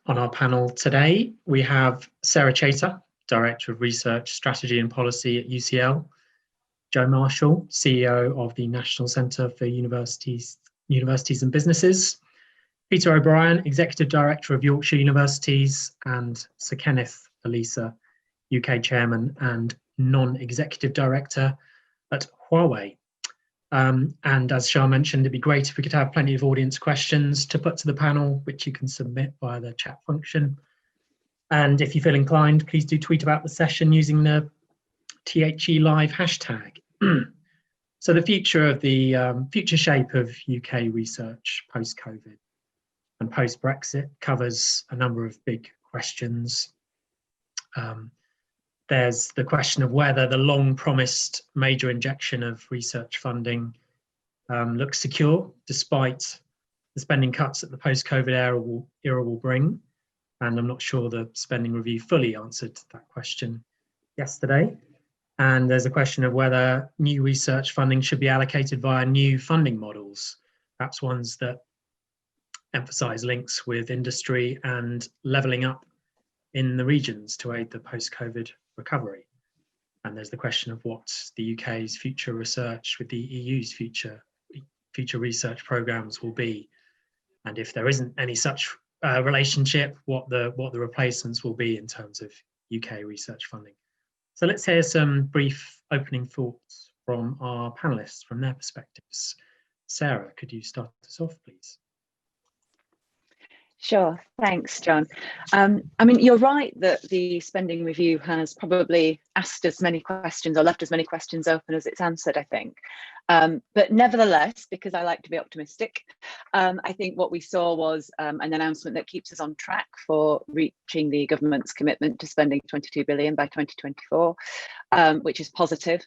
On our panel today, we have Sarah Chater, Director of Research, Strategy and Policy at UCL, Joe Marshall, CEO of the National Centre for Universities and Businesses, Peter O'Brien, Executive Director of Yorkshire Universities, and Sir Kenneth Elisa, UK Chairman and Non-Executive Director at Huawei. And as Shah mentioned, it'd be great if we could have plenty of audience questions to put to the panel, which you can submit via the chat function. And if you feel inclined, please do tweet about the session using the THE Live hashtag. So the future shape of UK research post-COVID and post-Brexit covers a number of big questions. There's the question of whether the long-promised major injection of research funding looks secure, despite the spending cuts that the post-COVID era will bring. And I'm not sure the spending review fully answered that question yesterday. And there's a question of whether new research funding should be allocated via new funding models, perhaps ones that emphasize links with industry and levelling up in the regions to aid the post-COVID recovery. And there's the question of what the UK's future research with the EU's future research programmes will be, and if there isn't any such relationship, what the replacements will be in terms of UK research funding. So let's hear some brief opening thoughts from our panellists, from their perspectives. Sarah, could you start us off, please? Sure, thanks, John. I mean, you're right that the spending review has probably asked as many questions or left as many questions open as it's answered, I think. But nevertheless, because I like to be optimistic, I think what we saw was an announcement that keeps us on track for reaching the government's commitment to spending 22 billion by 2024, which is positive.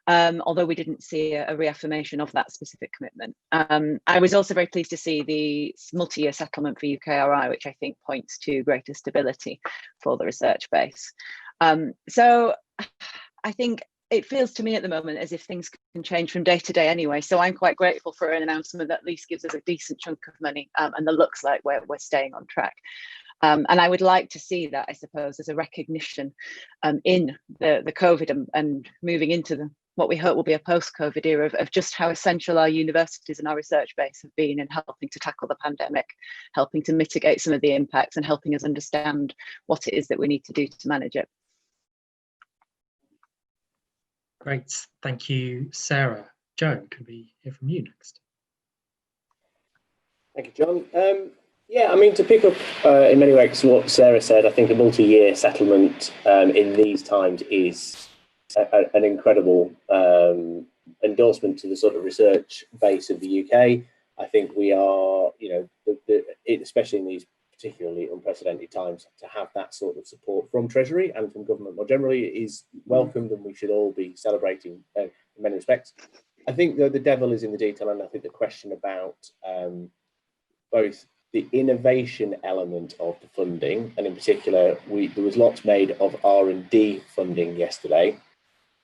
Although we didn't see a reaffirmation of that specific commitment. I was also very pleased to see the multi-year settlement for UKRI, which I think points to greater stability for the research base. So I think it feels to me at the moment as if things can change from day to day anyway. So I'm quite grateful for an announcement that at least gives us a decent chunk of money and that looks like we're staying on track. And I would like to see that, I suppose, as a recognition in the COVID and moving into what we hope will be a post-COVID era of just how essential our universities and our research base have been in helping to tackle the pandemic, helping to mitigate some of the impacts and helping us understand what it is that we need to do to manage it. Great, thank you, Sarah. Joe, could we hear from you next? Thank you, John. Yeah, I mean, to pick up in many ways what Sarah said, I think a multi-year settlement in these times is an incredible endorsement to the sort of research base of the UK. I think we are, you know, especially in these particularly unprecedented times, to have that sort of support from Treasury and from government more generally is welcomed, and we should all be celebrating in many respects. I think, though, the devil is in the detail, and I think the question about both the innovation element of the funding, and in particular, there was lots made of R&D funding yesterday,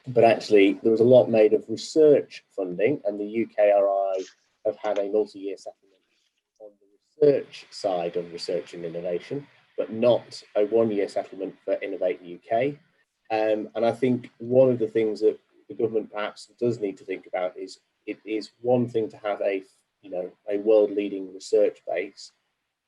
but actually there was a lot made of research funding, and the UKRI have had a multi-year settlement on the research side of research and innovation, but not a one-year settlement for Innovate UK. And I think one of the things that the government perhaps does need to think about is it is one thing to have a world-leading research base.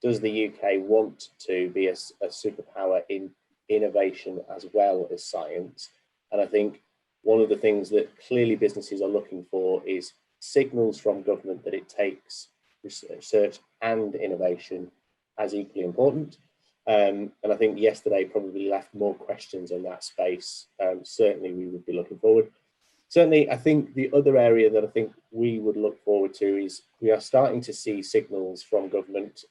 Does the UK want to be a superpower in innovation as well as science? And I think one of the things that clearly businesses are looking for is signals from government that it takes research and innovation as equally important. And I think yesterday probably left more questions in that space. Certainly we would be looking forward. Certainly, I think the other area that I think we would look forward to is we are starting to see signals from government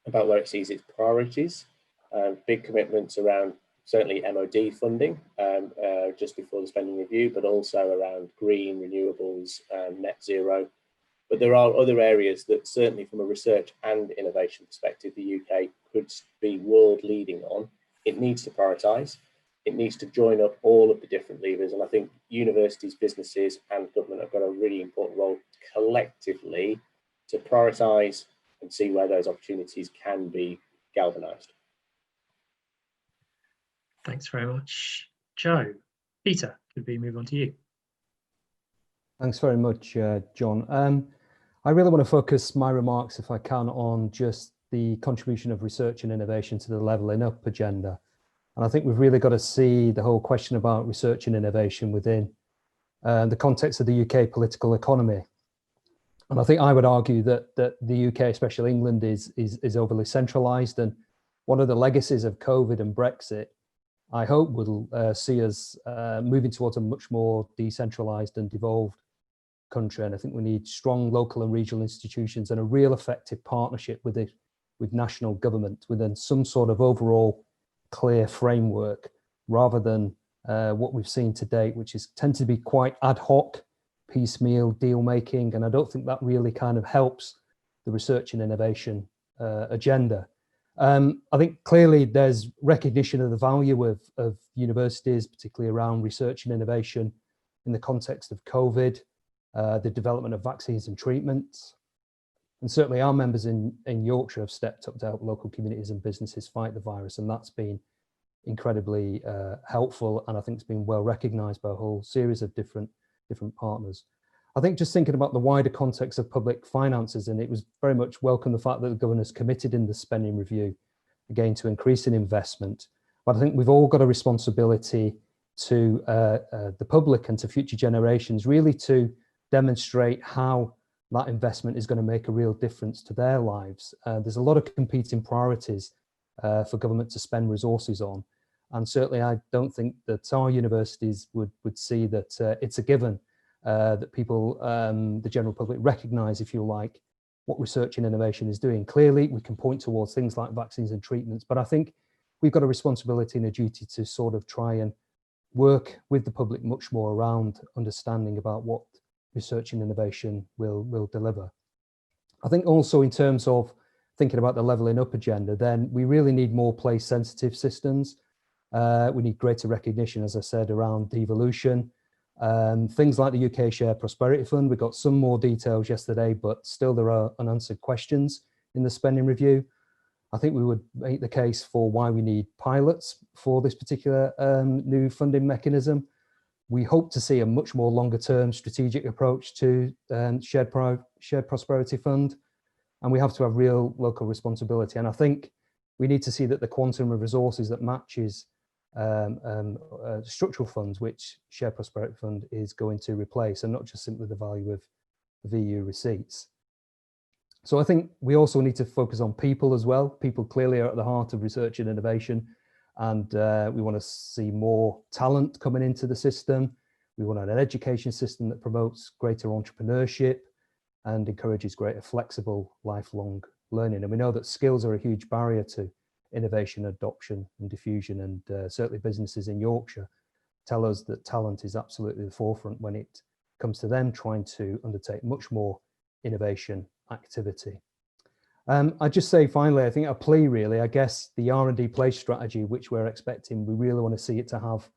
about where it sees its priorities, big commitments around certainly MOD funding just before the spending review, but also around green, renewables, net zero. But there are other areas that certainly from a research and innovation perspective, the UK could be world leading on. It needs to prioritise. It needs to join up all of the different levers. And I think universities, businesses and government have got a really important role collectively to prioritise and see where those opportunities can be galvanised. Thanks very much, Joe. Peter, could we move on to you? Thanks very much, John. I really want to focus my remarks, if I can, on just the contribution of research and innovation to the levelling up agenda. And I think we've really got to see the whole question about research and innovation within the context of the UK political economy. And I think I would argue that the UK, especially England, is overly centralised. And one of the legacies of Covid and Brexit, I hope, will see us moving towards a much more decentralised and devolved country. And I think we need strong local and regional institutions and a real effective partnership with national government within some sort of overall clear framework, rather than what we've seen to date, which is tend to be quite ad hoc, piecemeal deal making. And I don't think that really kind of helps the research and innovation agenda. I think clearly there's recognition of the value of universities, particularly around research and innovation in the context of COVID, the development of vaccines and treatments. And certainly our members in Yorkshire have stepped up to help local communities and businesses fight the virus. And that's been incredibly helpful. And I think it's been well recognised by a whole series of different partners. I think just thinking about the wider context of public finances, and it was very much welcome the fact that the governor's committed in the spending review, again, to increasing investment. But I think we've all got a responsibility to the public and to future generations, really to demonstrate how that investment is going to make a real difference to their lives. There's a lot of competing priorities for government to spend resources on. And certainly I don't think that our universities would see that it's a given that people, the general public, recognise, if you like, what research and innovation is doing. Clearly, we can point towards things like vaccines and treatments, but I think we've got a responsibility and a duty to sort of try and work with the public much more around understanding about what research and innovation will deliver. I think also in terms of thinking about the levelling up agenda, then we really need more place sensitive systems. We need greater recognition, as I said, around devolution. Things like the UK Share Prosperity Fund, we got some more details yesterday, but still there are unanswered questions in the spending review. I think we would make the case for why we need pilots for this particular new funding mechanism. We hope to see a much more longer term strategic approach to shared prosperity fund. And we have to have real local responsibility. And I think we need to see that the quantum of resources that matches structural funds, which Shared Prosperity Fund is going to replace, and not just simply the value of the EU receipts. So I think we also need to focus on people as well. People clearly are at the heart of research and innovation, and we want to see more talent coming into the system. We want an education system that promotes greater entrepreneurship and encourages greater flexible lifelong learning. And we know that skills are a huge barrier to innovation, adoption and diffusion, and certainly businesses in Yorkshire tell us that talent is absolutely the forefront when it comes to them trying to undertake much more innovation activity. I'd just say finally, I think a plea really, I guess the R&D place strategy, which we're expecting, we really want to see it to have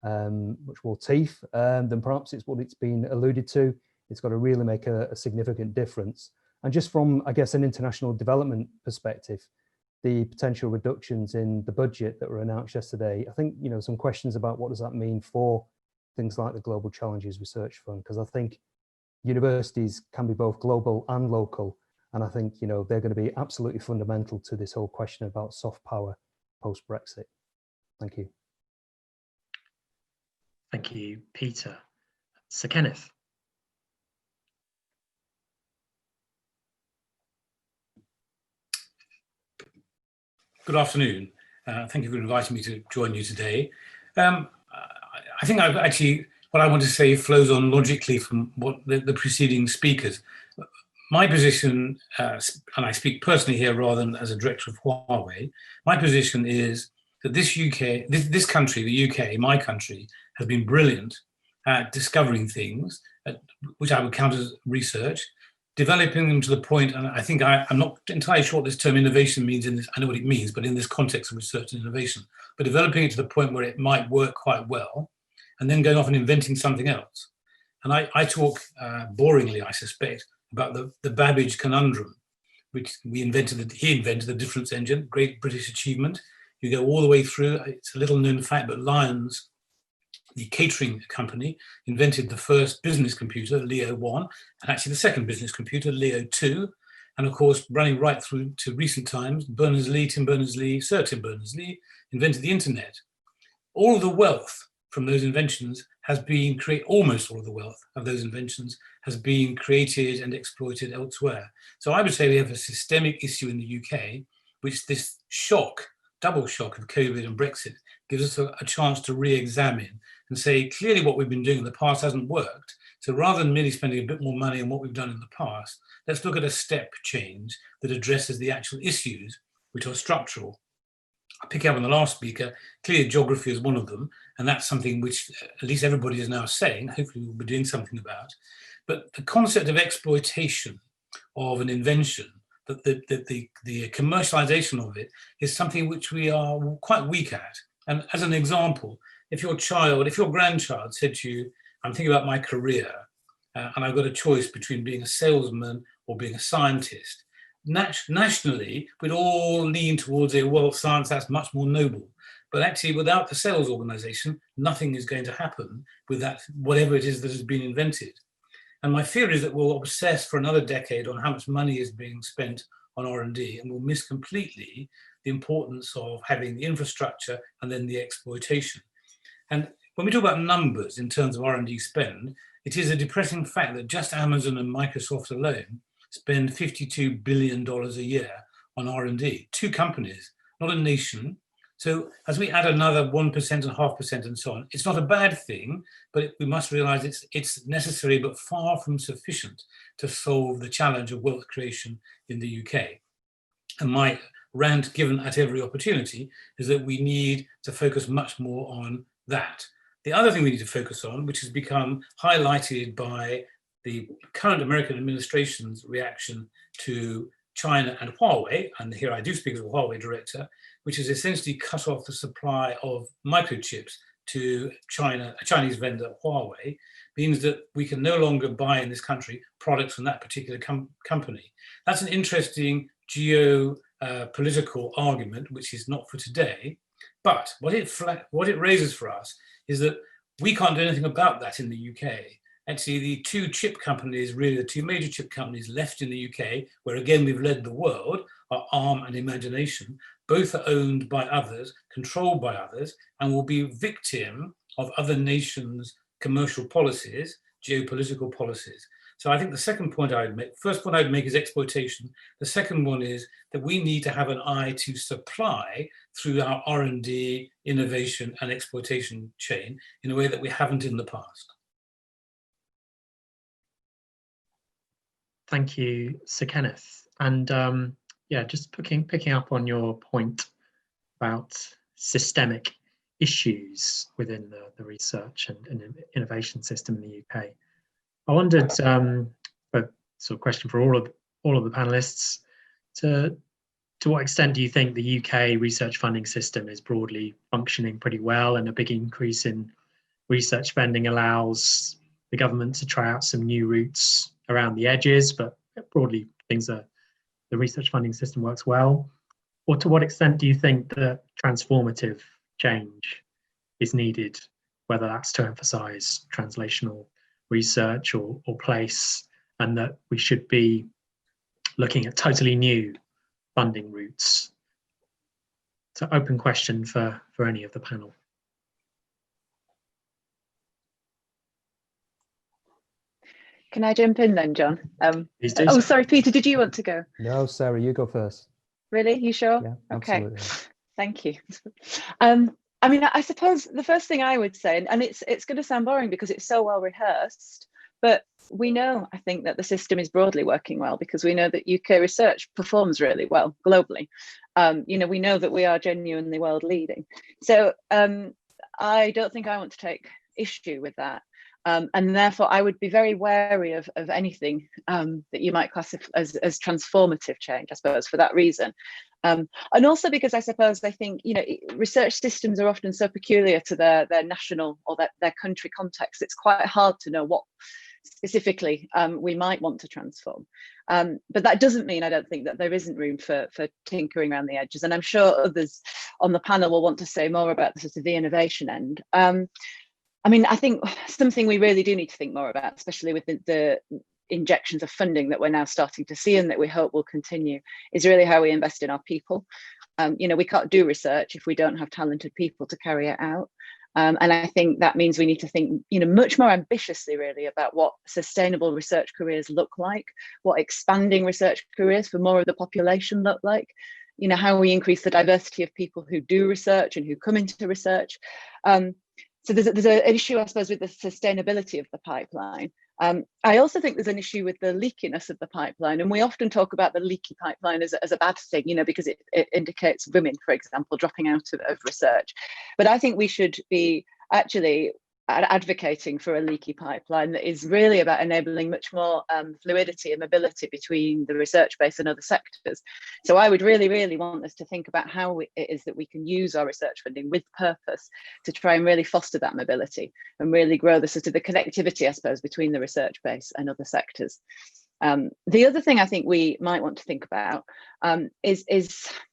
much more teeth than perhaps it's what it's been alluded to. It's got to really make a significant difference. And just from, I guess, an international development perspective, the potential reductions in the budget that were announced yesterday, I think, you know, some questions about what does that mean for things like the Global Challenges Research Fund, because I think universities can be both global and local. And I think, you know, they're going to be absolutely fundamental to this whole question about soft power post-Brexit. Thank you. Thank you, Peter. Sir Kenneth. Good afternoon. Thank you for inviting me to join you today. I think what I want to say flows on logically from what the preceding speakers. My position, and I speak personally here rather than as a director of Huawei, my position is that this country, the UK, my country, has been brilliant at discovering things, which I would count as research, developing them to the point, and I think I'm not entirely sure what this term innovation means in this, I know what it means, but in this context of research and innovation, but developing it to the point where it might work quite well, and then going off and inventing something else. And I talk boringly, I suspect, about the babbage conundrum, which he invented the difference engine, great British achievement. You go all the way through, it's a little known fact, but Lions, the catering company, invented the first business computer, Leo 1, and actually the second business computer, Leo 2. And of course, running right through to recent times, Sir Tim Berners-Lee invented the internet. All of the wealth from those inventions has been created, almost all of the wealth of those inventions has been created and exploited elsewhere. So I would say we have a systemic issue in the UK, which this double shock of COVID and Brexit gives us a chance to re-examine and say, clearly what we've been doing in the past hasn't worked. So rather than merely spending a bit more money on what we've done in the past, let's look at a step change that addresses the actual issues, which are structural. I pick up on the last speaker, clear geography is one of them, and that's something which at least everybody is now saying, hopefully we'll be doing something about. But the concept of exploitation of an invention, that the commercialization of it is something which we are quite weak at. And as an example, if your grandchild said to you, I'm thinking about my career, and I've got a choice between being a salesman or being a scientist, nationally, we'd all lean towards science, that's much more noble. But actually, without the sales organization, nothing is going to happen with that, whatever it is that has been invented. And my fear is that we'll obsess for another decade on how much money is being spent on R&D, and we'll miss completely the importance of having the infrastructure and then the exploitation. And when we talk about numbers in terms of R&D spend, it is a depressing fact that just Amazon and Microsoft alone spend $52 billion a year on R&D, two companies, not a nation. So as we add another 1% and 0.5% and so on, it's not a bad thing, but we must realize it's necessary, but far from sufficient to solve the challenge of wealth creation in the UK. And my rant given at every opportunity is that we need to focus much more on that. The other thing we need to focus on, which has become highlighted by the current American administration's reaction to China and Huawei, and here I do speak as a Huawei director, which has essentially cut off the supply of microchips to China, a Chinese vendor, Huawei, means that we can no longer buy in this country products from that particular company. That's an interesting geo-political argument, which is not for today. But what it raises for us is that we can't do anything about that in the UK. Actually, the two chip companies, really the two major chip companies left in the UK, where again we've led the world, are ARM and Imagination. Both are owned by others, controlled by others, and will be victim of other nations' commercial policies, geopolitical policies. So I think the second point I would make, first point I'd make is exploitation. The second one is that we need to have an eye to supply through our R&D, innovation and exploitation chain in a way that we haven't in the past. Thank you, Sir Kenneth. And yeah, just picking up on your point about systemic issues within the research and innovation system in the UK. I wondered, but sort of question for all of the panelists, to what extent do you think the UK research funding system is broadly functioning pretty well, and a big increase in research spending allows the government to try out some new routes around the edges, but broadly the research funding system works well? Or to what extent do you think that transformative change is needed, whether that's to emphasize translational research or place, and that we should be looking at totally new funding routes? It's an open question for any of the panel. Can I jump in then, John? Please do. Oh, sorry, Peter, did you want to go? No, Sarah, you go first. Really? You sure? Yeah, okay. absolutely. Thank you. I mean, I suppose the first thing I would say, and it's going to sound boring because it's so well rehearsed, but we know, I think, that the system is broadly working well, because we know that UK research performs really well globally. We know that we are genuinely world leading. So I don't think I want to take issue with that. And therefore, I would be very wary of anything that you might classify as transformative change, I suppose, for that reason. And also because I think, research systems are often so peculiar to their national or their country context. It's quite hard to know what specifically we might want to transform. But that doesn't mean I don't think that there isn't room for tinkering around the edges. And I'm sure others on the panel will want to say more about the sort of the innovation end. I mean, I think something we really do need to think more about, especially with the injections of funding that we're now starting to see and that we hope will continue, is really how we invest in our people. You know, we can't do research if we don't have talented people to carry it out. And I think that means we need to think, you know, much more ambitiously really about what sustainable research careers look like, what expanding research careers for more of the population look like, you know, how we increase the diversity of people who do research and who come into research. So there's an issue, I suppose, with the sustainability of the pipeline. I also think there's an issue with the leakiness of the pipeline, and we often talk about the leaky pipeline as a bad thing, you know, because it indicates women, for example, dropping out of research. But I think we should be actually advocating for a leaky pipeline that is really about enabling much more fluidity and mobility between the research base and other sectors. So I would really, really want us to think about how it is that we can use our research funding with purpose to try and really foster that mobility and really grow the sort of the connectivity, I suppose, between the research base and other sectors. The other thing I think we might want to think about is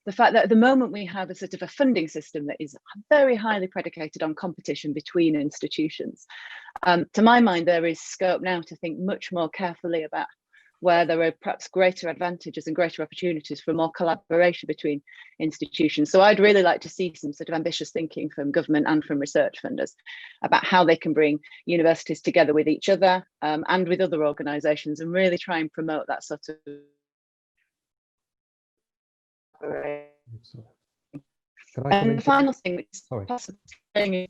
the fact that at the moment we have a sort of a funding system that is very highly predicated on competition between institutions. To my mind, there is scope now to think much more carefully about where there are perhaps greater advantages and greater opportunities for more collaboration between institutions. So I'd really like to see some sort of ambitious thinking from government and from research funders about how they can bring universities together with each other and with other organisations and really try and promote that sort of and the final thing, which is possibly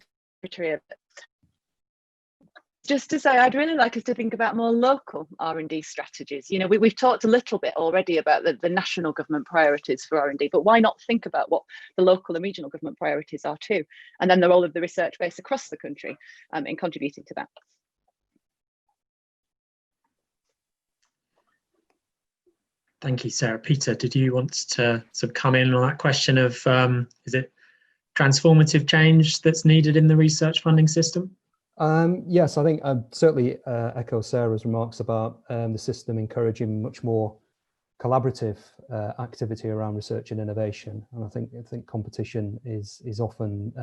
just to say, I'd really like us to think about more local R&D strategies. You know, we've talked a little bit already about the national government priorities for R&D, but why not think about what the local and regional government priorities are too, and then the role of the research base across the country in contributing to that. Thank you, Sarah. Peter, did you want to sort of come in on that question of, is it transformative change that's needed in the research funding system? Yes, I think I'd certainly echo Sarah's remarks about the system encouraging much more collaborative activity around research and innovation. And I think competition is often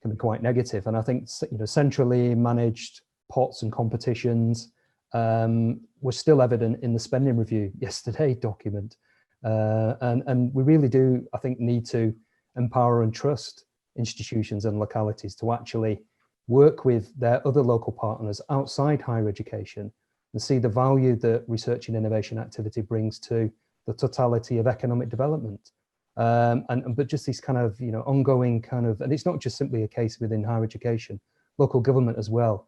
can be quite negative. And I think, you know, centrally managed pots and competitions were still evident in the spending review yesterday document. And we really do, I think, need to empower and trust institutions and localities to actually work with their other local partners outside higher education and see the value that research and innovation activity brings to the totality of economic development. But just this kind of, you know, ongoing kind of, and it's not just simply a case within higher education, local government as well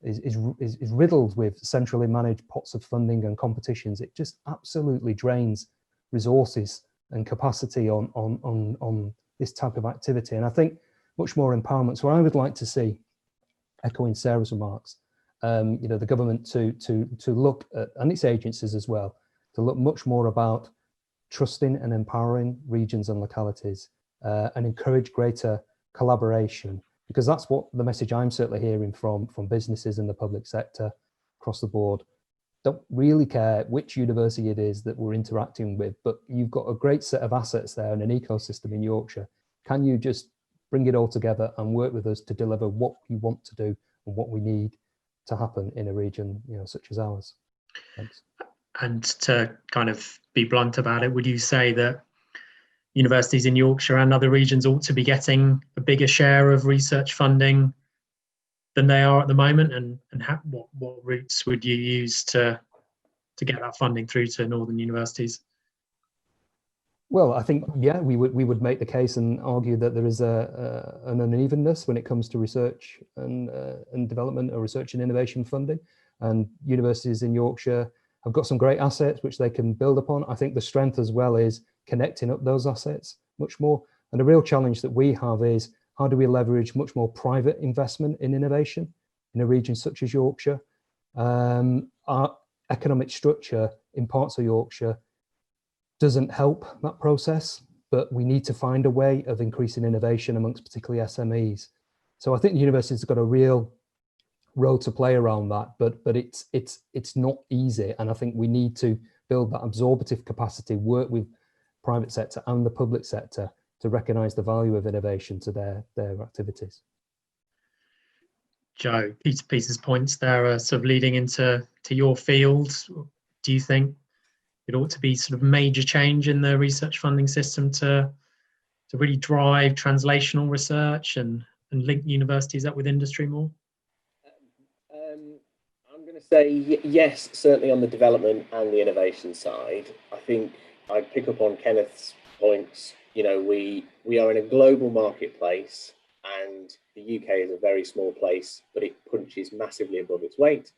is riddled with centrally managed pots of funding and competitions. It just absolutely drains resources and capacity on this type of activity. And I think much more empowerment. So I would like to see, echoing Sarah's remarks, you know, the government to look at, and its agencies as well, to look much more about trusting and empowering regions and localities and encourage greater collaboration, because that's what the message I'm certainly hearing from businesses in the public sector across the board. Don't really care which university it is that we're interacting with, but you've got a great set of assets there and an ecosystem in Yorkshire. Can you just bring it all together and work with us to deliver what you want to do and what we need to happen in a region, you know, such as ours? Thanks. And to kind of be blunt about it, would you say that universities in Yorkshire and other regions ought to be getting a bigger share of research funding than they are at the moment? And what routes would you use to get that funding through to northern universities? Well, I think, yeah, we would make the case and argue that there is an unevenness when it comes to research and development or research and innovation funding. And universities in Yorkshire have got some great assets which they can build upon. I think the strength as well is connecting up those assets much more. And the real challenge that we have is, how do we leverage much more private investment in innovation in a region such as Yorkshire? Our economic structure in parts of Yorkshire doesn't help that process, but we need to find a way of increasing innovation amongst particularly SMEs. So I think the university's got a real role to play around that, but it's not easy. And I think we need to build that absorptive capacity, work with private sector and the public sector to recognise the value of innovation to their activities. Joe, Peter's points there are sort of leading into your field. Do you think it ought to be sort of major change in the research funding system to really drive translational research and link universities up with industry more? I'm going to say yes, certainly on the development and the innovation side. I think I'd pick up on Kenneth's points. You know, we are in a global marketplace, and the UK is a very small place, but it punches massively above its weight.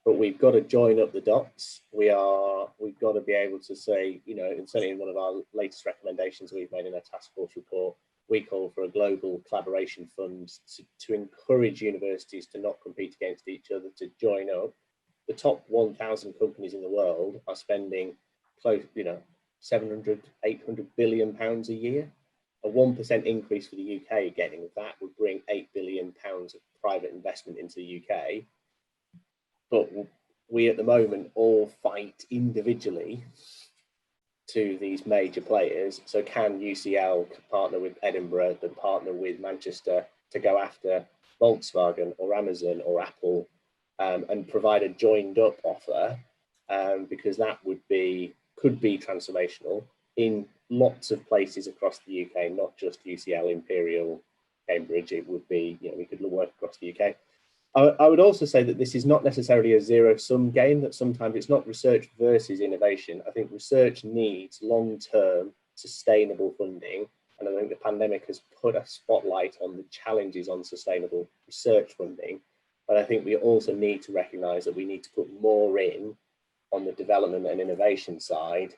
But we've got to join up the dots. We've got to be able to say, you know, and certainly in one of our latest recommendations we've made in our task force report, we call for a global collaboration fund to encourage universities to not compete against each other, to join up. The top 1,000 companies in the world are spending close, you know, 700, 800 billion pounds a year. A 1% increase for the UK getting that would bring 8 billion pounds of private investment into the UK. But we at the moment all fight individually to these major players. So can UCL partner with Edinburgh, then partner with Manchester to go after Volkswagen or Amazon or Apple and provide a joined up offer, because that could be transformational in lots of places across the UK, not just UCL, Imperial, Cambridge. It would be, you know, we could work across the UK. I would also say that this is not necessarily a zero-sum game, that sometimes it's not research versus innovation. I think research needs long-term sustainable funding, and I think the pandemic has put a spotlight on the challenges on sustainable research funding. But I think we also need to recognise that we need to put more in on the development and innovation side,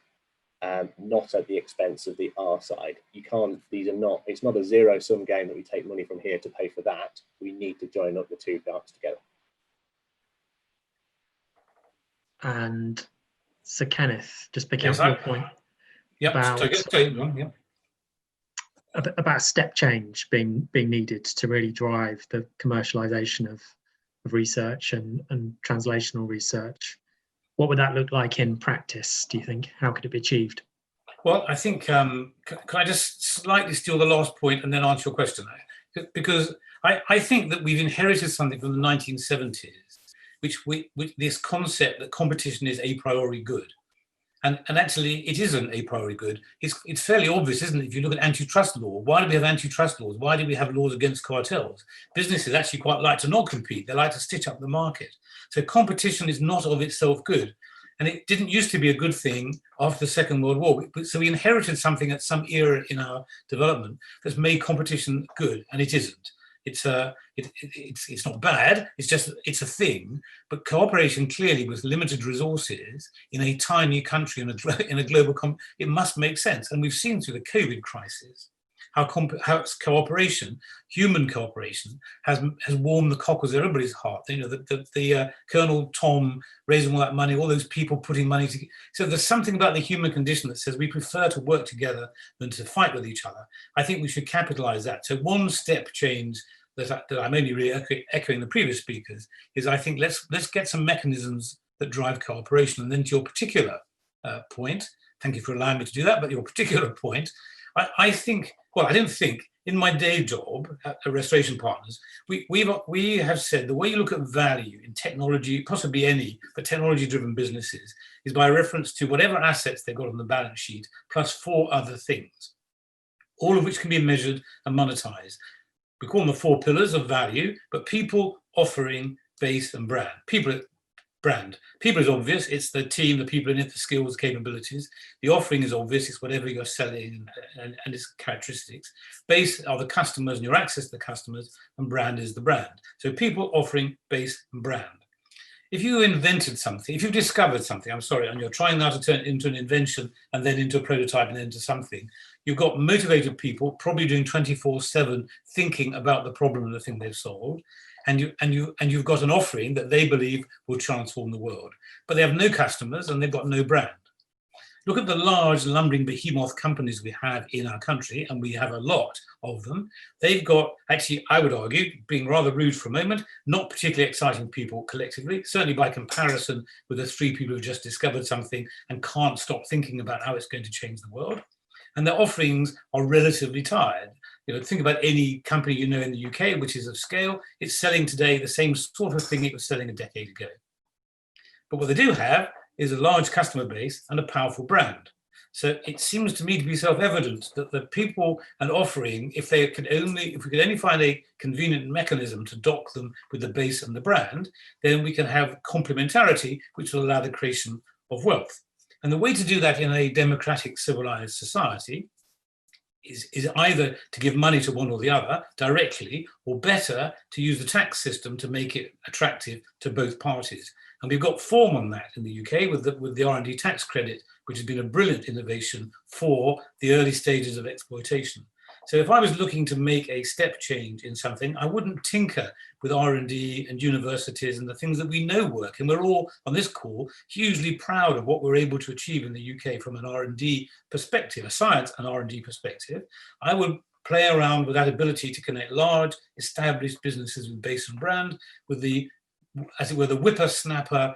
not at the expense of the R side. You can't, it's not a zero-sum game that we take money from here to pay for that. We need to join up the two parts together. And Sir Kenneth, just picking up your point about step change being needed to really drive the commercialisation of research and translational research. What would that look like in practice, do you think? How could it be achieved? Well, I think, can I just slightly steal the last point and then answer your question? Because I think that we've inherited something from the 1970s, which this concept that competition is a priori good. And actually, it isn't a priori good. It's fairly obvious, isn't it? If you look at antitrust law, why do we have antitrust laws? Why do we have laws against cartels? Businesses actually quite like to not compete. They like to stitch up the market. So competition is not of itself good. And it didn't used to be a good thing after the Second World War. So we inherited something at some era in our development that's made competition good, and it isn't. It's not bad. It's a thing. But cooperation, clearly, with limited resources in a tiny country in a global, it must make sense. And we've seen through the COVID crisis how cooperation, human cooperation, has warmed the cockles of everybody's heart. You know, the Colonel Tom raising all that money, all those people putting money together. So there's something about the human condition that says we prefer to work together than to fight with each other. I think we should capitalize that. So one step change that I'm only really echoing the previous speakers is, I think let's get some mechanisms that drive cooperation. And then to your particular point, thank you for allowing me to do that, but your particular point, I think, well, I don't think, in my day job at Restoration Partners, we have said the way you look at value in technology, possibly any, but technology-driven businesses, is by reference to whatever assets they've got on the balance sheet, plus 4 other things, all of which can be measured and monetized. We call them the 4 pillars of value, but people, offering, base, and brand. Brand. People is obvious, it's the team, the people in it, the skills, capabilities. The offering is obvious, it's whatever you're selling and its characteristics. Base are the customers and your access to the customers, and brand is the brand. So people, offering, base, and brand. If you invented something, if you've discovered something, and you're trying now to turn it into an invention and then into a prototype and then into something, you've got motivated people probably doing 24/7 thinking about the problem and the thing they've solved. And you've got an offering that they believe will transform the world, but they have no customers and they've got no brand. Look at the large lumbering behemoth companies we have in our country, and we have a lot of them. They've got, actually, I would argue, being rather rude for a moment, not particularly exciting people collectively, certainly by comparison with the three people who've just discovered something and can't stop thinking about how it's going to change the world. And their offerings are relatively tired. Think about any company in the UK, which is of scale. It's selling today the same sort of thing it was selling a decade ago. But what they do have is a large customer base and a powerful brand. So it seems to me to be self-evident that the people and offering, if we could only find a convenient mechanism to dock them with the base and the brand, then we can have complementarity, which will allow the creation of wealth. And the way to do that in a democratic, civilized society is either to give money to one or the other directly, or better, to use the tax system to make it attractive to both parties. And we've got form on that in the UK with the R&D tax credit, which has been a brilliant innovation for the early stages of exploitation. So if I was looking to make a step change in something, I wouldn't tinker with R&D and universities and the things that we know work. And we're all, on this call, hugely proud of what we're able to achieve in the UK from an R&D perspective, a science and R&D perspective. I would play around with that ability to connect large, established businesses with base and brand with the, as it were, the whippersnapper,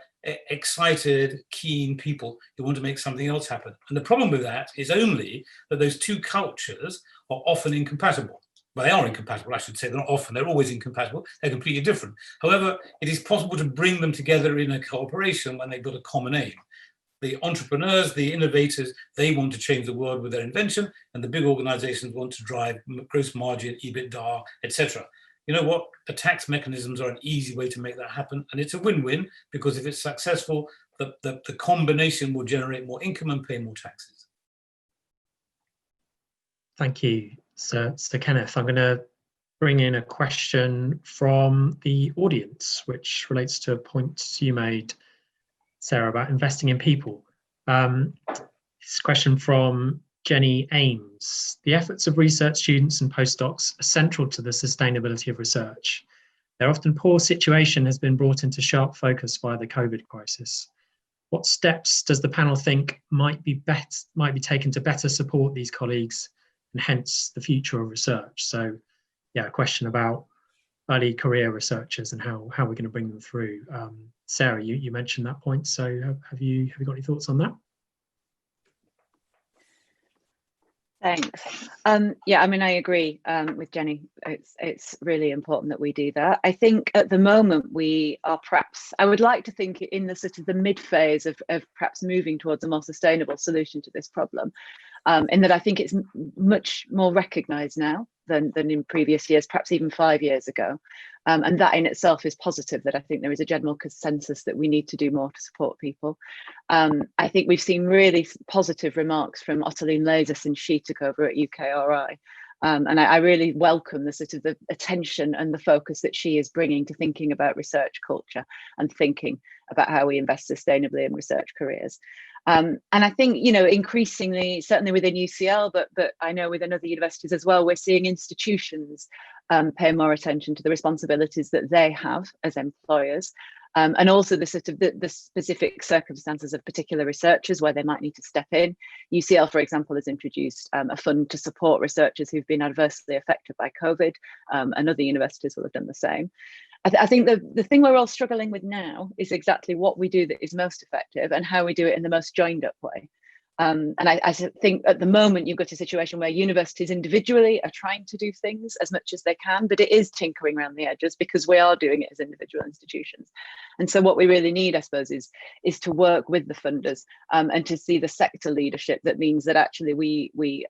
excited, keen people who want to make something else happen. And the problem with that is only that those two cultures are often incompatible. Well, they are incompatible, I should say. They're not often, they're always incompatible. They're completely different. However, it is possible to bring them together in a cooperation when they've got a common aim. The entrepreneurs, the innovators, they want to change the world with their invention, and the big organizations want to drive gross margin, EBITDA, etc. You know what? The tax mechanisms are an easy way to make that happen. And it's a win-win, because if it's successful, the combination will generate more income and pay more taxes. Thank you, Sir Kenneth. I'm going to bring in a question from the audience, which relates to a point you made, Sarah, about investing in people. This question from Jenny Ames. The efforts of research students and postdocs are central to the sustainability of research. Their often poor situation has been brought into sharp focus by the COVID crisis. What steps does the panel think might be taken to better support these colleagues and hence the future of research? So, yeah, a question about early career researchers and how we're going to bring them through. Sarah, you mentioned that point. So, have you got any thoughts on that? Thanks. Yeah, I mean, I agree with Jenny. It's really important that we do that. I think at the moment we are perhaps, I would like to think in the sort of the mid phase of perhaps moving towards a more sustainable solution to this problem, in that I think it's much more recognised now than in previous years, perhaps even 5 years ago. And that in itself is positive, that I think there is a general consensus that we need to do more to support people. I think we've seen really positive remarks from Ottoline Laser since she took over at UKRI. And I really welcome the sort of the attention and the focus that she is bringing to thinking about research culture and thinking about how we invest sustainably in research careers. And I think, you know, increasingly, certainly within UCL, but I know within other universities as well, we're seeing institutions pay more attention to the responsibilities that they have as employers, and also the sort of the specific circumstances of particular researchers where they might need to step in. UCL, for example, has introduced a fund to support researchers who've been adversely affected by COVID, and other universities will have done the same. I think the thing we're all struggling with now is exactly what we do that is most effective and how we do it in the most joined up way. And I think at the moment you've got a situation where universities individually are trying to do things as much as they can, but it is tinkering around the edges because we are doing it as individual institutions. And so what we really need, I suppose, is to work with the funders and to see the sector leadership that means that actually we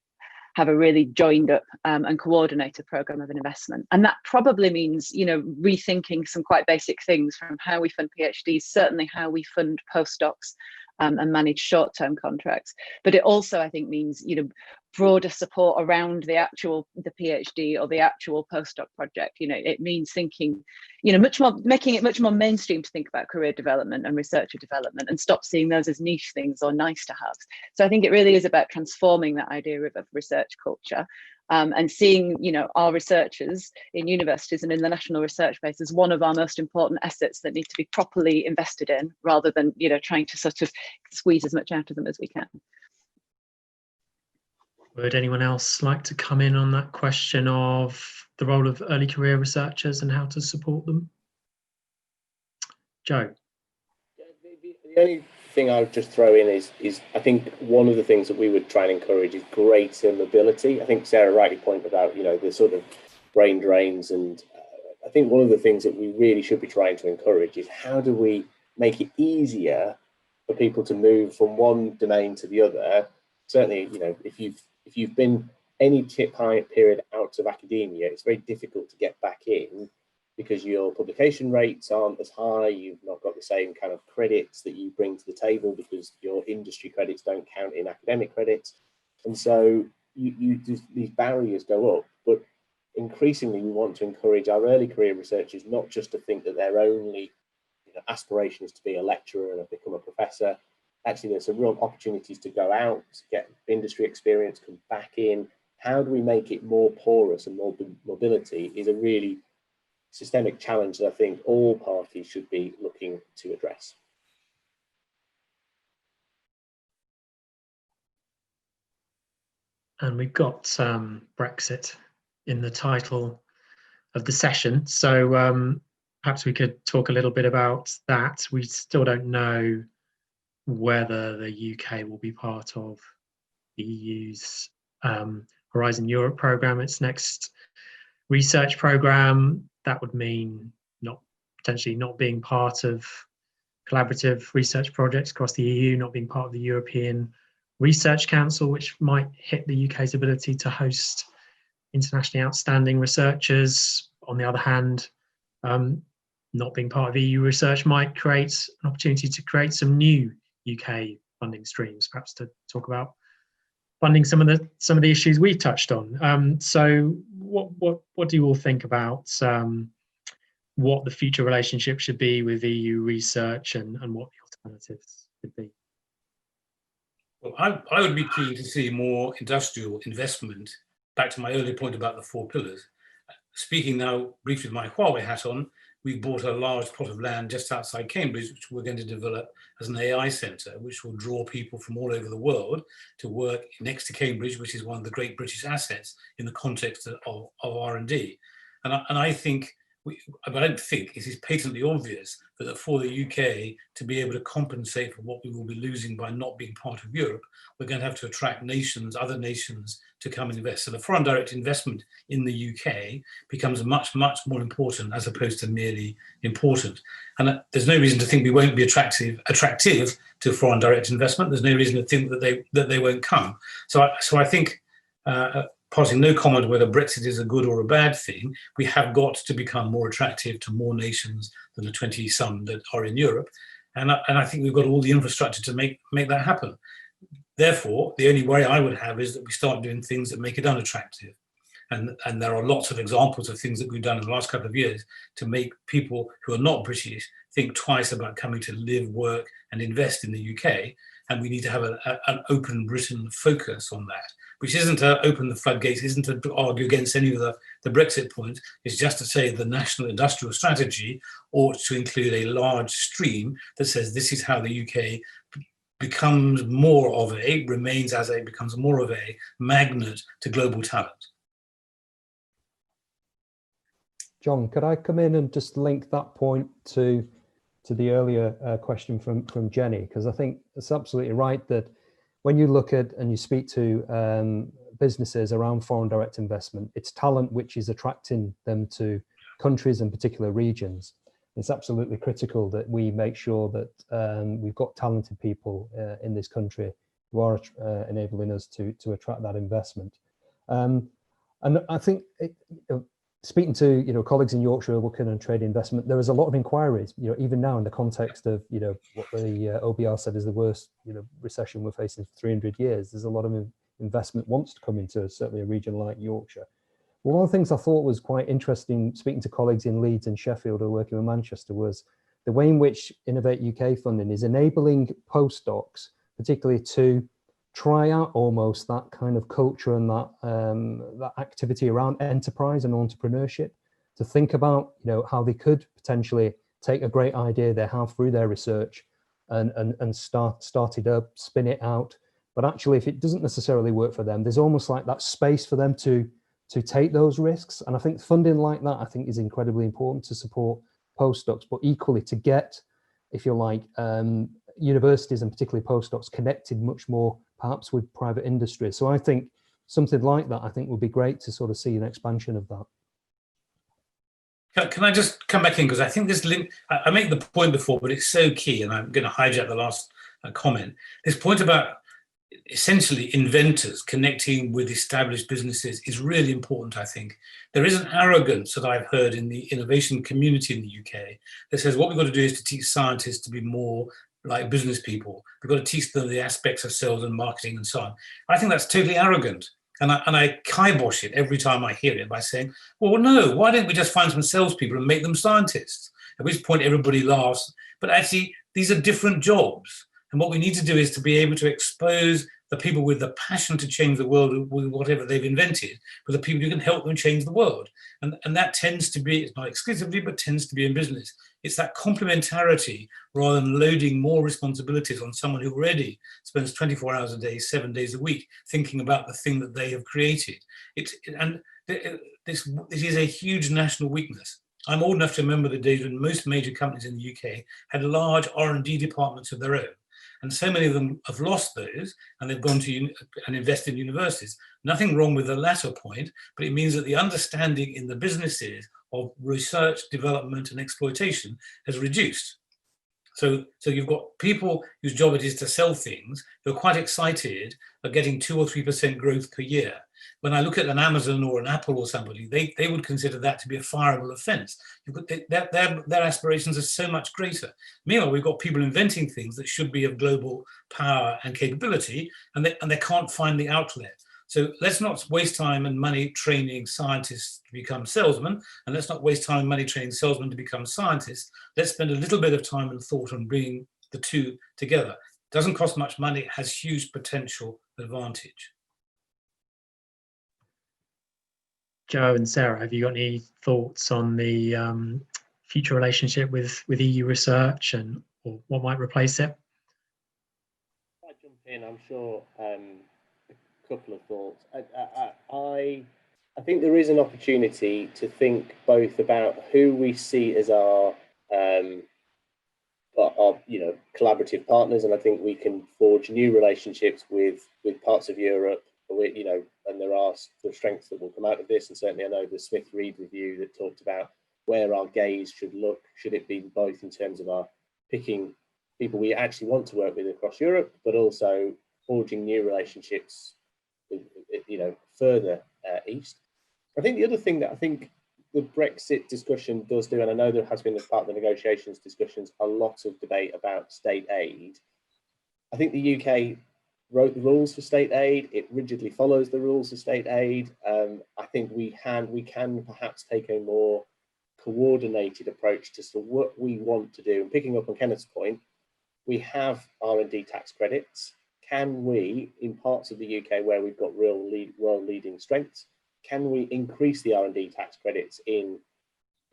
have a really joined up and coordinated program of investment. And that probably means, you know, rethinking some quite basic things from how we fund PhDs, certainly how we fund postdocs and manage short-term contracts. But it also, I think, means, you know, broader support around the PhD or the actual postdoc project. You know, it means thinking, you know, much more, making it much more mainstream to think about career development and researcher development and stop seeing those as niche things or nice to have. So I think it really is about transforming that idea of research culture. and seeing, you know, our researchers in universities and in the national research base as one of our most important assets that need to be properly invested in, rather than, you know, trying to sort of squeeze as much out of them as we can. Would anyone else like to come in on that question of the role of early career researchers and how to support them? Joe? The only thing I would just throw in is I think one of the things that we would try and encourage is greater mobility. I think Sarah rightly pointed about, you know, the sort of brain drains, and I think one of the things that we really should be trying to encourage is how do we make it easier for people to move from one domain to the other. Certainly, you know, if you've been any period out of academia, it's very difficult to get back in because your publication rates aren't as high, you've not got the same kind of credits that you bring to the table because your industry credits don't count in academic credits. And so these barriers go up, but increasingly we want to encourage our early career researchers not just to think that their only, you know, aspiration is to be a lecturer and become a professor. Actually, there's some real opportunities to go out, get industry experience, come back in. How do we make it more porous and more mobility is a really systemic challenge that I think all parties should be looking to address. And we've got Brexit in the title of the session, so perhaps we could talk a little bit about that. We still don't know whether the UK will be part of the EU's Horizon Europe programme, its next research programme. That would mean potentially not being part of collaborative research projects across the EU, not being part of the European Research Council, which might hit the UK's ability to host internationally outstanding researchers. On the other hand, not being part of EU research might create an opportunity to create some new UK funding streams, perhaps to talk about funding some of the issues we've touched on. So what do you all think about what the future relationship should be with EU research and what the alternatives could be? Well, I would be keen to see more industrial investment. Back to my earlier point about the 4 pillars. Speaking now briefly with my Huawei hat on, we bought a large plot of land just outside Cambridge, which we're going to develop as an AI centre, which will draw people from all over the world to work next to Cambridge, which is one of the great British assets in the context of R&D. And I think, I don't think it is patently obvious that for the UK to be able to compensate for what we will be losing by not being part of Europe, we're going to have to attract nations, other nations, to come and invest. So the foreign direct investment in the UK becomes much, much more important as opposed to merely important. And there's no reason to think we won't be attractive to foreign direct investment. There's no reason to think that they won't come. So I think, passing no comment whether Brexit is a good or a bad thing, we have got to become more attractive to more nations than the 20-some that are in Europe. And I think we've got all the infrastructure to make that happen. Therefore, the only worry I would have is that we start doing things that make it unattractive. And there are lots of examples of things that we've done in the last couple of years to make people who are not British think twice about coming to live, work, and invest in the UK. And we need to have an open Britain focus on that, which isn't to open the floodgates, isn't to argue against any of the Brexit points. It's just to say the national industrial strategy ought to include a large stream that says this is how the UK becomes more of becomes more of a magnet to global talent. John, could I come in and just link that point to the earlier question from Jenny? Because I think it's absolutely right that when you look at and you speak to businesses around foreign direct investment, it's talent which is attracting them to countries and particular regions. It's absolutely critical that we make sure that we've got talented people in this country who are enabling us to attract that investment. And I think speaking to colleagues in Yorkshire working on trade investment, there is a lot of inquiries. Even now in the context of what the OBR said is the worst recession we're facing for 300 years. There's a lot of investment wants to come into certainly a region like Yorkshire. Well, one of the things I thought was quite interesting, speaking to colleagues in Leeds and Sheffield who are working with Manchester, was the way in which Innovate UK funding is enabling postdocs, particularly to try out almost that kind of culture and that that activity around enterprise and entrepreneurship, to think about, you know, how they could potentially take a great idea they have through their research and start it up, spin it out. But actually, if it doesn't necessarily work for them, there's almost like that space for them to take those risks. And I think funding like that, I think, is incredibly important to support postdocs, but equally to get, if you like, universities and particularly postdocs connected much more perhaps with private industry. So I think something like that, I think, would be great to sort of see an expansion of that. Can I just come back in, because I think this link, I made the point before, but it's so key, and I'm going to hijack the last comment. This point about essentially inventors connecting with established businesses is really important, I think. There is an arrogance that I've heard in the innovation community in the UK that says what we've got to do is to teach scientists to be more like business people. We've got to teach them the aspects of sales and marketing and so on. I think that's totally arrogant. And I kibosh it every time I hear it by saying, well, no, why don't we just find some salespeople and make them scientists? At which point everybody laughs. But actually, these are different jobs. And what we need to do is to be able to expose the people with the passion to change the world with whatever they've invented, with the people who can help them change the world. And that tends to be, it's not exclusively, but tends to be in business. It's that complementarity rather than loading more responsibilities on someone who already spends 24 hours a day, 7 days a week, thinking about the thing that they have created. This is a huge national weakness. I'm old enough to remember the days when most major companies in the UK had large R&D departments of their own. And so many of them have lost those, and they've gone to and invested in universities. Nothing wrong with the latter point, but it means that the understanding in the businesses of research, development, and exploitation has reduced. So you've got people whose job it is to sell things who are quite excited at getting 2 or 3% growth per year. When I look at an Amazon or an Apple or somebody, they would consider that to be a fireable offense. Their aspirations are so much greater. Meanwhile, we've got people inventing things that should be of global power and capability, and they can't find the outlet. So let's not waste time and money training scientists to become salesmen, and let's not waste time and money training salesmen to become scientists. Let's spend a little bit of time and thought on bringing the two together. It doesn't cost much money, it has huge potential advantage. Joe and Sarah, have you got any thoughts on the future relationship with EU research and or what might replace it? If I jump in, I'm sure a couple of thoughts. I think there is an opportunity to think both about who we see as our collaborative partners, and I think we can forge new relationships with parts of Europe. And there are the strengths that will come out of this, and certainly I know the Smith-Reed review that talked about where our gaze should look. Should it be both in terms of our picking people we actually want to work with across Europe, but also forging new relationships with, further east. I think the other thing that I think the Brexit discussion does do, and I know there has been, as part of the negotiations discussions, a lot of debate about state aid. I think the UK wrote the rules for state aid. It rigidly follows the rules of state aid. I think we can perhaps take a more coordinated approach to sort of what we want to do. And picking up on Kenneth's point, we have R&D tax credits. Can we, in parts of the UK where we've got world-leading strengths, can we increase the R&D tax credits in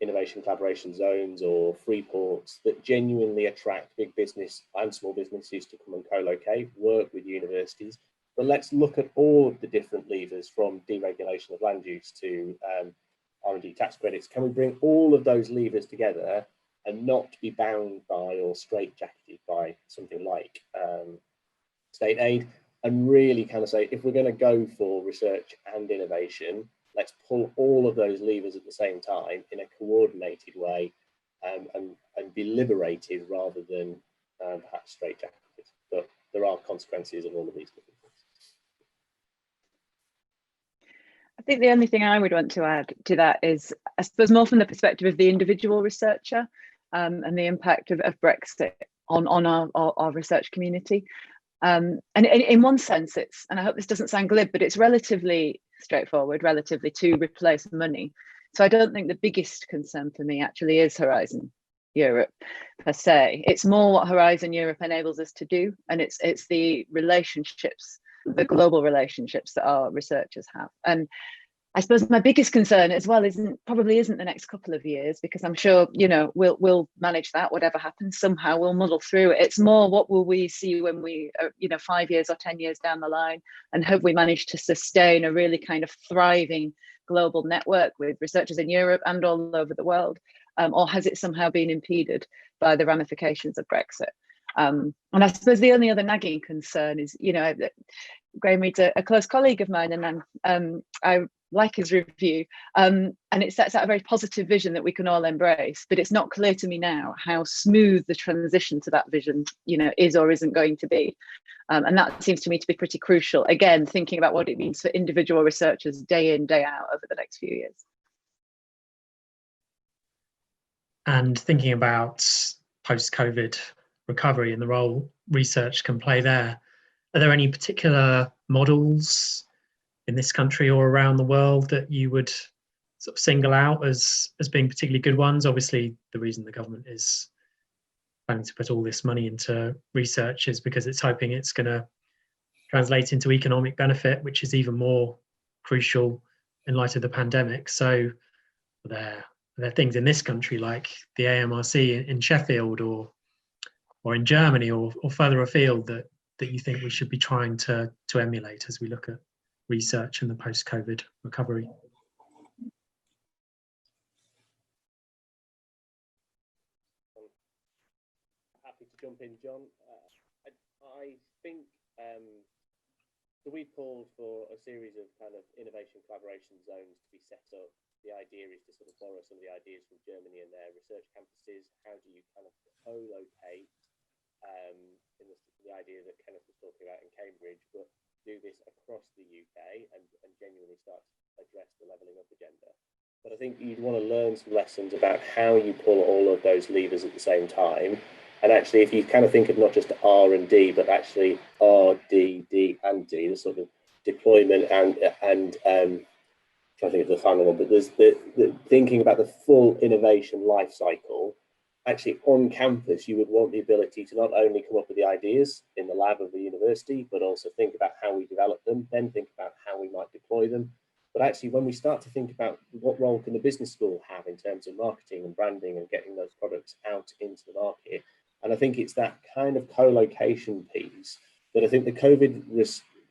innovation collaboration zones or free ports that genuinely attract big business and small businesses to come and co-locate, work with universities? But let's look at all of the different levers, from deregulation of land use to R&D tax credits. Can we bring all of those levers together and not be bound by or straitjacketed by something like state aid, and really kind of say, if we're going to go for research and innovation, let's pull all of those levers at the same time in a coordinated way, and be liberated rather than perhaps straitjacketed. But there are consequences of all of these different things. I think the only thing I would want to add to that is, I suppose, more from the perspective of the individual researcher and the impact of Brexit on our research community. And in one sense, it's, and I hope this doesn't sound glib, but it's relatively straightforward, relatively, to replace money. So I don't think the biggest concern for me actually is Horizon Europe per se. It's more what Horizon Europe enables us to do, and it's the relationships the global relationships that our researchers have. And I suppose my biggest concern as well probably isn't the next couple of years, because I'm sure, you know, we'll manage that. Whatever happens, somehow we'll muddle through it. It's more, what will we see when we are, you know, 5 years or 10 years down the line, and have we managed to sustain a really kind of thriving global network with researchers in Europe and all over the world, or has it somehow been impeded by the ramifications of Brexit? And I suppose the only other nagging concern is, you know, Graham Reed's a close colleague of mine, and I like his review, and it sets out a very positive vision that we can all embrace, but it's not clear to me now how smooth the transition to that vision, you know, is or isn't going to be. And that seems to me to be pretty crucial, again, thinking about what it means for individual researchers day in, day out over the next few years. And thinking about post-COVID recovery and the role research can play there, are there any particular models in this country or around the world that you would sort of single out as being particularly good ones? Obviously, the reason the government is planning to put all this money into research is because it's hoping it's going to translate into economic benefit, which is even more crucial in light of the pandemic. So there are things in this country like the AMRC in Sheffield or in Germany or further afield that you think we should be trying to emulate as we look at research and the post-COVID recovery? Happy to jump in, John. I think so we've called for a series of kind of innovation collaboration zones to be set up. The idea is to sort of borrow some of the ideas from Germany and their research campuses. How do you kind of co-locate in the idea that Kenneth was talking about in Cambridge, but do this across the UK and genuinely start to address the levelling up agenda. But I think you'd want to learn some lessons about how you pull all of those levers at the same time. And actually, if you kind of think of not just R and D, but actually R, D, D, and D, the sort of deployment and trying to think of the final one, but there's the thinking about the full innovation life cycle. Actually, on campus, you would want the ability to not only come up with the ideas in the lab of the university, but also think about how we develop them, then think about how we might deploy them. But actually, when we start to think about what role can the business school have in terms of marketing and branding and getting those products out into the market, and I think it's that kind of co-location piece that I think the COVID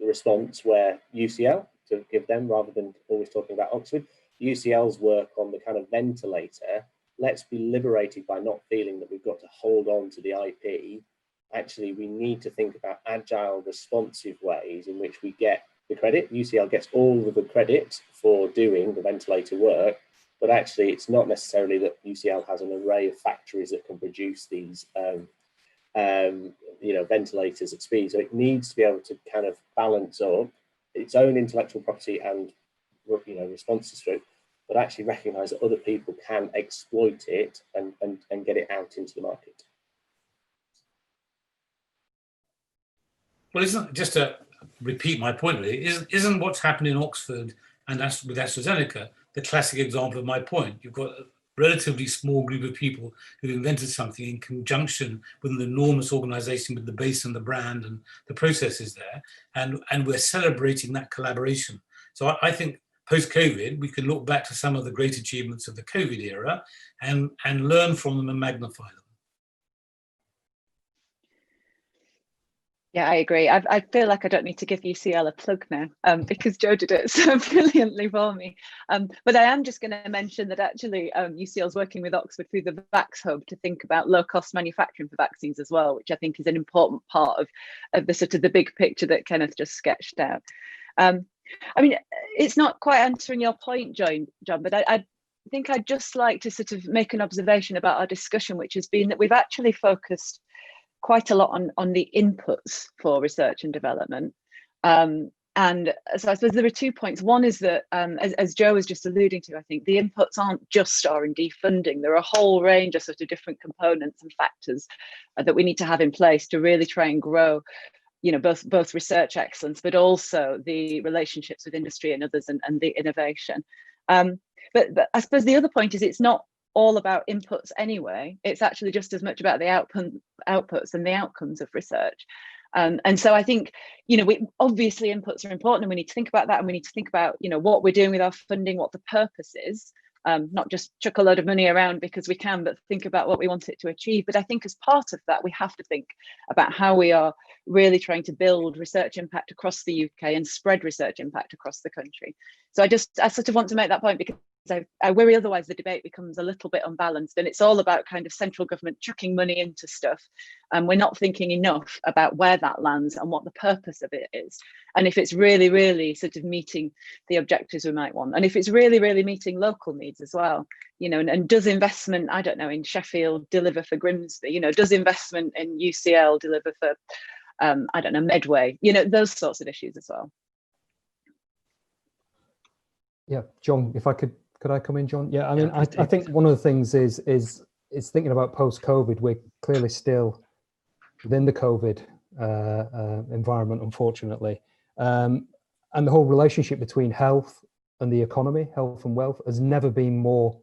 response, where UCL, to give them rather than always talking about Oxford, UCL's work on the kind of ventilator, let's be liberated by not feeling that we've got to hold on to the IP. Actually, we need to think about agile, responsive ways in which we get the credit. UCL gets all of the credit for doing the ventilator work, but actually it's not necessarily that UCL has an array of factories that can produce these ventilators at speed. So it needs to be able to kind of balance up its own intellectual property and responses to it, but actually recognise that other people can exploit it and get it out into the market. Well, just to repeat my point, really, isn't what's happened in Oxford and with AstraZeneca the classic example of my point? You've got a relatively small group of people who've invented something in conjunction with an enormous organisation with the base and the brand and the processes there, and we're celebrating that collaboration. So I think post-COVID, we can look back to some of the great achievements of the COVID era and learn from them and magnify them. Yeah, I agree. I feel like I don't need to give UCL a plug now because Joe did it so brilliantly for me. But I am just going to mention that actually UCL is working with Oxford through the Vax Hub to think about low-cost manufacturing for vaccines as well, which I think is an important part of the sort of the big picture that Kenneth just sketched out. I mean, it's not quite answering your point, John, but I think I'd just like to sort of make an observation about our discussion, which has been that we've actually focused quite a lot on the inputs for research and development. And so I suppose there are 2 points. One is that, as Joe was just alluding to, I think the inputs aren't just R&D funding. There are a whole range of sort of different components and factors that we need to have in place to really try and grow, both research excellence, but also the relationships with industry and others and the innovation. But I suppose the other point is it's not all about inputs anyway. It's actually just as much about the outputs and the outcomes of research. And so I think, obviously inputs are important, and we need to think about that, and we need to think about, what we're doing with our funding, what the purpose is, not just chuck a load of money around because we can, but think about what we want it to achieve. But I think as part of that, we have to think about how we are really trying to build research impact across the UK and spread research impact across the country. So I sort of want to make that point, because I worry otherwise the debate becomes a little bit unbalanced, and it's all about kind of central government chucking money into stuff, and we're not thinking enough about where that lands and what the purpose of it is, and if it's really, really sort of meeting the objectives we might want, and if it's really, really meeting local needs as well, and does investment, I don't know, in Sheffield deliver for Grimsby, does investment in UCL deliver for I don't know, Medway, those sorts of issues as well. Yeah, John, if I could I come in, John? Yeah, I mean, I think one of the things is thinking about post-COVID. We're clearly still within the COVID environment, unfortunately, and the whole relationship between health and the economy, health and wealth, has never been more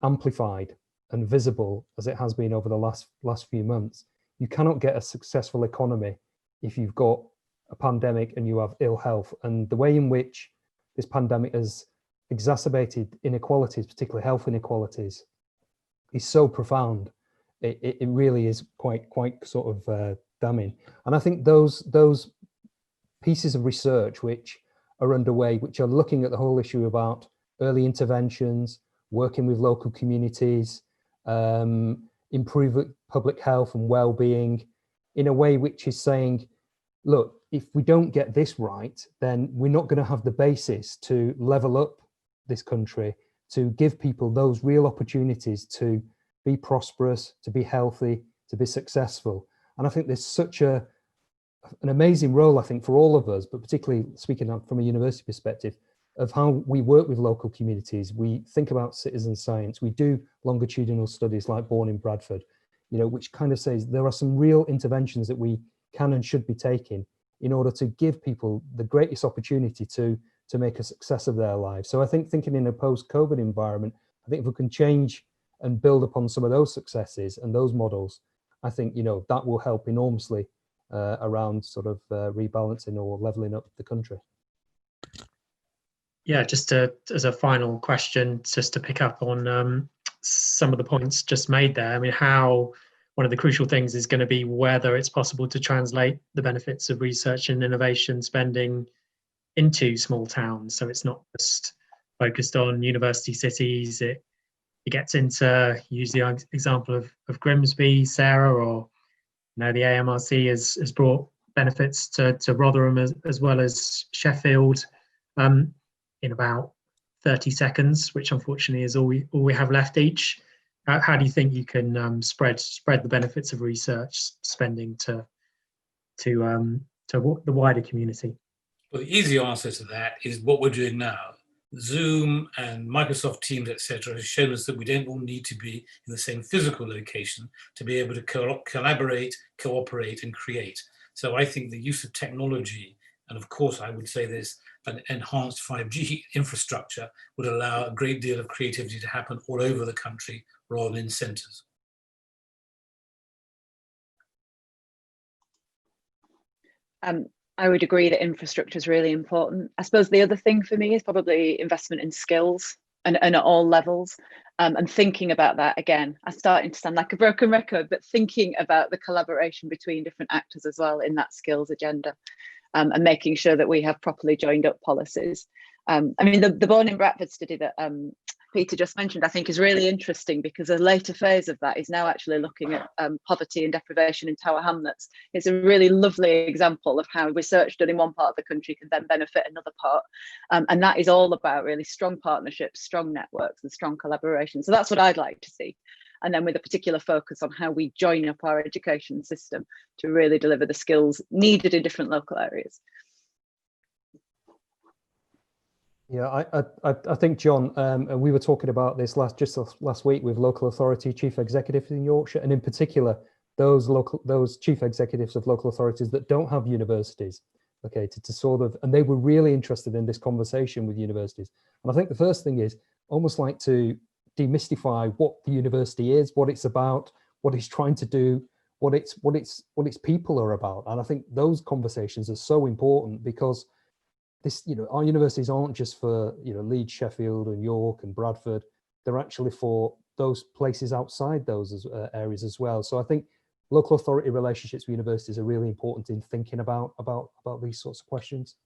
amplified and visible as it has been over the last few months. You cannot get a successful economy if you've got a pandemic and you have ill health, and the way in which this pandemic has exacerbated inequalities, particularly health inequalities, is so profound. It really is quite sort of damning. And I think those pieces of research which are underway, which are looking at the whole issue about early interventions, working with local communities, improve public health and well-being, in a way which is saying, look, if we don't get this right, then we're not going to have the basis to level up this country, to give people those real opportunities to be prosperous, to be healthy, to be successful. And I think there's such an amazing role, I think, for all of us, but particularly speaking from a university perspective, of how we work with local communities. We think about citizen science. We do longitudinal studies like Born in Bradford, which kind of says there are some real interventions that we can and should be taking in order to give people the greatest opportunity to make a success of their lives. So I think thinking in a post-COVID environment, I think if we can change and build upon some of those successes and those models, I think, that will help enormously around sort of rebalancing or leveling up the country. Yeah, just as a final question, just to pick up on some of the points just made there. I mean, one of the crucial things is going to be whether it's possible to translate the benefits of research and innovation spending into small towns. So it's not just focused on university cities. It gets into, use the example of Grimsby, Sarah, or the AMRC has brought benefits to Rotherham as well as Sheffield in about 30 seconds, which unfortunately is all we have left each. How do you think you can spread the benefits of research spending to the wider community? Well, the easy answer to that is what we're doing now. Zoom and Microsoft Teams, etc., has shown us that we don't all need to be in the same physical location to be able to collaborate, cooperate, and create. So I think the use of technology, and of course I would say this, an enhanced 5G infrastructure, would allow a great deal of creativity to happen all over the country rather than in centres. I would agree that infrastructure is really important. I suppose the other thing for me is probably investment in skills and at all levels. And thinking about that, again, I'm starting to sound like a broken record, but thinking about the collaboration between different actors as well in that skills agenda, and making sure that we have properly joined up policies. I mean, the Born in Bradford study that Peter just mentioned, I think is really interesting, because a later phase of that is now actually looking at poverty and deprivation in Tower Hamlets. It's a really lovely example of how research done in one part of the country can then benefit another part. And that is all about really strong partnerships, strong networks and strong collaboration. So that's what I'd like to see. And then with a particular focus on how we join up our education system to really deliver the skills needed in different local areas. Yeah, I think, John, and we were talking about this last week with local authority chief executives in Yorkshire, and in particular those chief executives of local authorities that don't have universities, okay, to sort of, and they were really interested in this conversation with universities. And I think the first thing is almost like to demystify what the university is, what it's about, what it's trying to do, what its people are about. And I think those conversations are so important, because this, our universities aren't just for, Leeds, Sheffield and York and Bradford. They're actually for those places outside those areas as well. So I think local authority relationships with universities are really important in thinking about these sorts of questions.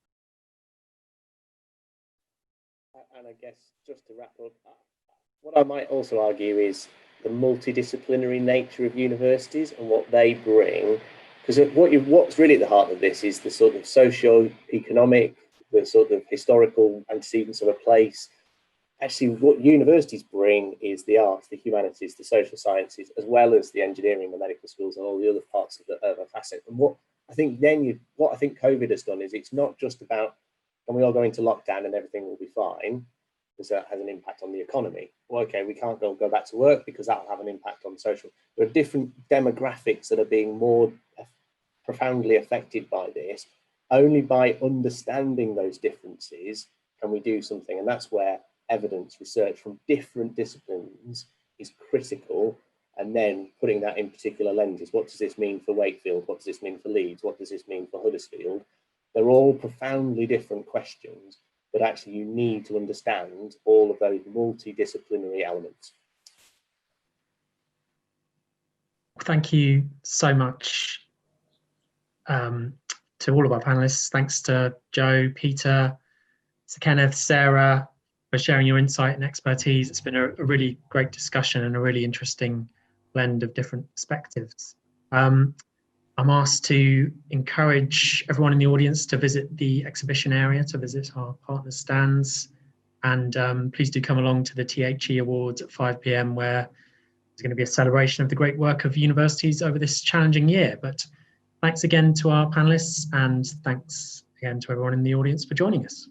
And I guess just to wrap up, what I might also argue is the multidisciplinary nature of universities and what they bring. Because what's really at the heart of this is the sort of socio-economic, the sort of historical antecedents of a place. Actually, what universities bring is the arts, the humanities, the social sciences, as well as the engineering, the medical schools, and all the other parts of a facet. And what I think COVID has done is it's not just about, can we all go into lockdown and everything will be fine, because that has an impact on the economy. Well, okay, we can't go back to work because that will have an impact on social. There are different demographics that are being more profoundly affected by this. Only by understanding those differences can we do something. And that's where evidence research from different disciplines is critical. And then putting that in particular lenses. What does this mean for Wakefield? What does this mean for Leeds? What does this mean for Huddersfield? They're all profoundly different questions, but actually you need to understand all of those multidisciplinary elements. Thank you so much to all of our panelists. Thanks to Joe, Peter, Sir Kenneth, Sarah, for sharing your insight and expertise. It's been a really great discussion and a really interesting blend of different perspectives. I'm asked to encourage everyone in the audience to visit the exhibition area, to visit our partner stands, and please do come along to the THE Awards at 5 p.m, where there's going to be a celebration of the great work of universities over this challenging year. But thanks again to our panelists, and thanks again to everyone in the audience for joining us.